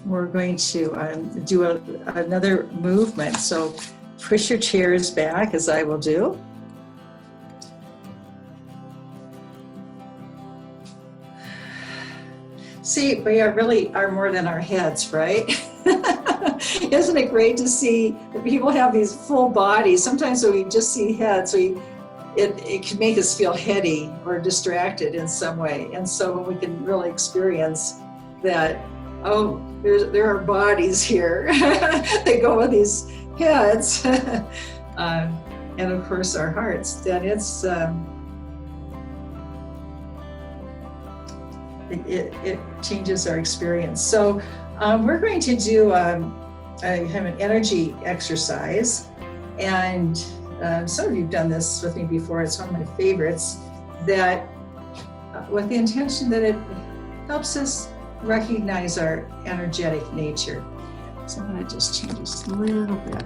we're going to do another movement. So push your chairs back, as I will do. See, we really are more than our heads, right? Isn't it great to see that people have these full bodies? Sometimes when we just see heads, it can make us feel heady or distracted in some way. And so when we can really experience that, oh, there are bodies here that go with these heads, and of course our hearts, then it changes our experience. So we're going to do have an energy exercise, and some of you have done this with me before. It's one of my favorites, that with the intention that it helps us recognize our energetic nature. So I'm going to just change this a little bit.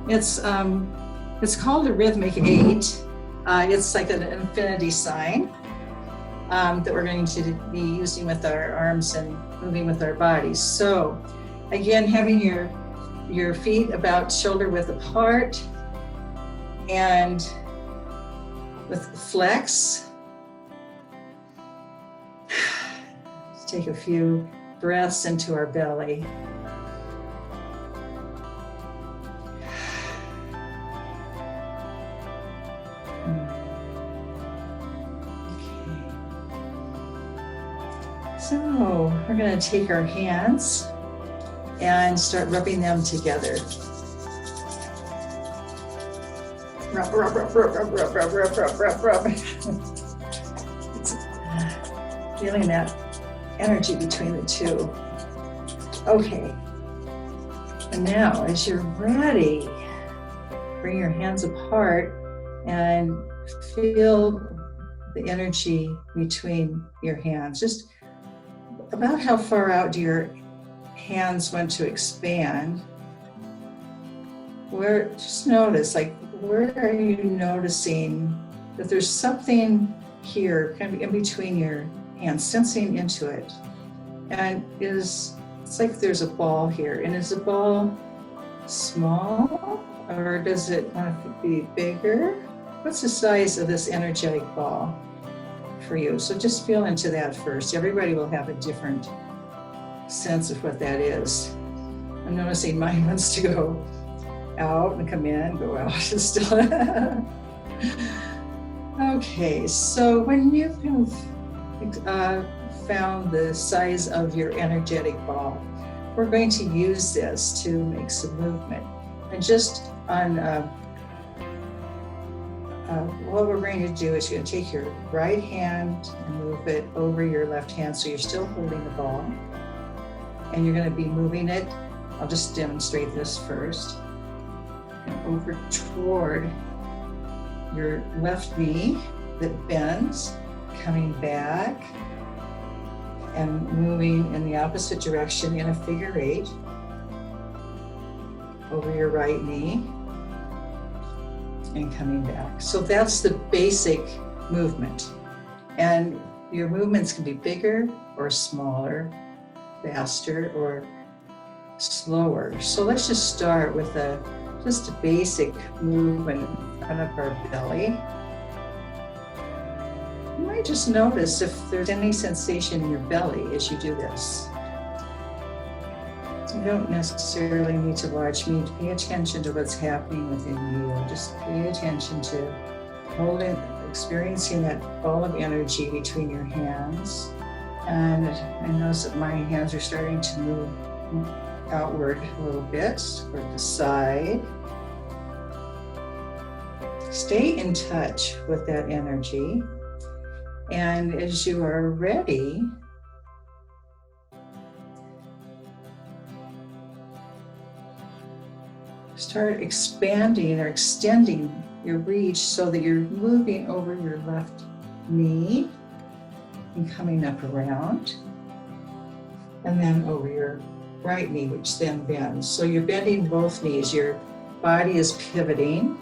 It's called a rhythmic 8. It's like an infinity sign that we're going to be using with our arms and moving with our bodies. So again, having your feet about shoulder width apart, and with flex. Let's take a few breaths into our belly. So we're going to take our hands and start rubbing them together. Rub, rub, rub, rub, rub, rub, rub, rub, rub, rub, rub. It's feeling that energy between the two. Okay. And now, as you're ready, bring your hands apart and feel the energy between your hands. Just about how far out do your hands want to expand? Just notice, like, where are you noticing that there's something here, kind of in between your hands, sensing into it? And it's like there's a ball here. And is the ball small, or does it want to be bigger? What's the size of this energetic ball for you? So just feel into that first. Everybody will have a different sense of what that is. I'm noticing mine wants to go out and come in, go out. Still. Okay, so when you've found the size of your energetic ball, we're going to use this to make some movement. And just on what we're going to do is you're going to take your right hand and move it over your left hand, so you're still holding the ball. And you're going to be moving it. I'll just demonstrate this first. And over toward your left knee that bends, coming back and moving in the opposite direction in a figure 8 over your right knee and coming back. So that's the basic movement. And your movements can be bigger or smaller, faster or slower. So let's just start with just a basic movement in front of our belly. You might just notice if there's any sensation in your belly as you do this. You don't necessarily need to watch me. Pay attention to what's happening within you. Just pay attention to experiencing that ball of energy between your hands. And I notice that my hands are starting to move outward a little bit, toward the side. Stay in touch with that energy. And as you are ready, start expanding or extending your reach so that you're moving over your left knee and coming up around, and then over your right knee, which then bends. So you're bending both knees, your body is pivoting.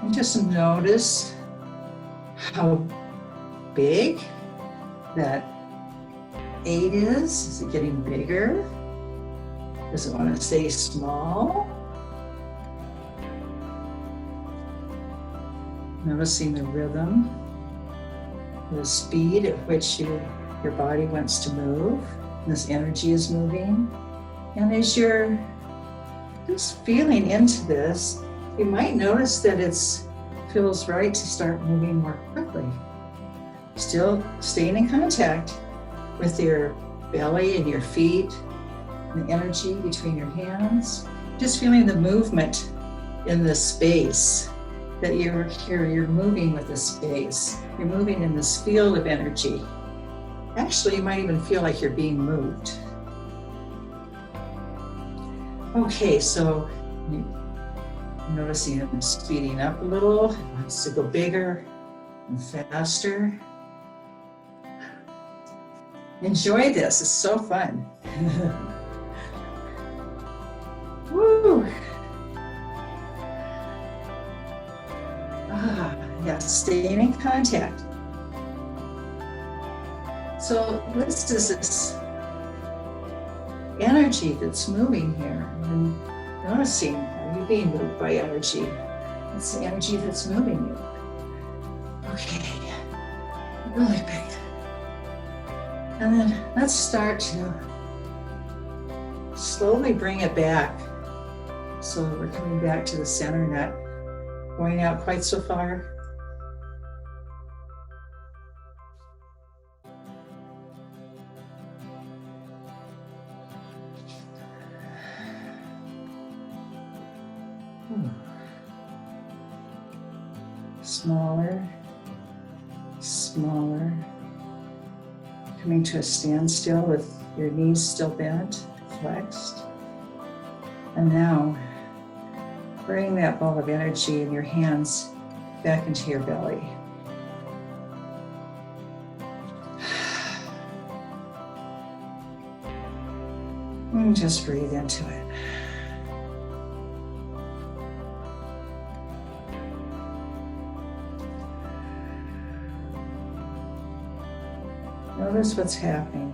And just notice how big that 8 is. Is it getting bigger? Does it want to stay small? Noticing the rhythm, the speed at which your body wants to move. This energy is moving. And as you're just feeling into this, you might notice that it feels right to start moving more quickly. Still staying in contact with your belly and your feet, and the energy between your hands. Just feeling the movement in the space that you're moving with the space. You're moving in this field of energy. Actually, you might even feel like you're being moved. Okay, so noticing it speeding up a little. It wants to go bigger and faster. Enjoy this, it's so fun. Woo! Yes, staying in contact. So this is this energy that's moving here, and noticing, are you being moved by energy? It's the energy that's moving you. Okay, really big. And then let's start to slowly bring it back. So we're coming back to the center, not going out quite so far. Smaller, smaller. Coming to a standstill with your knees still bent, flexed. And now, bring that ball of energy in your hands back into your belly. And just breathe into it. Notice what's happening.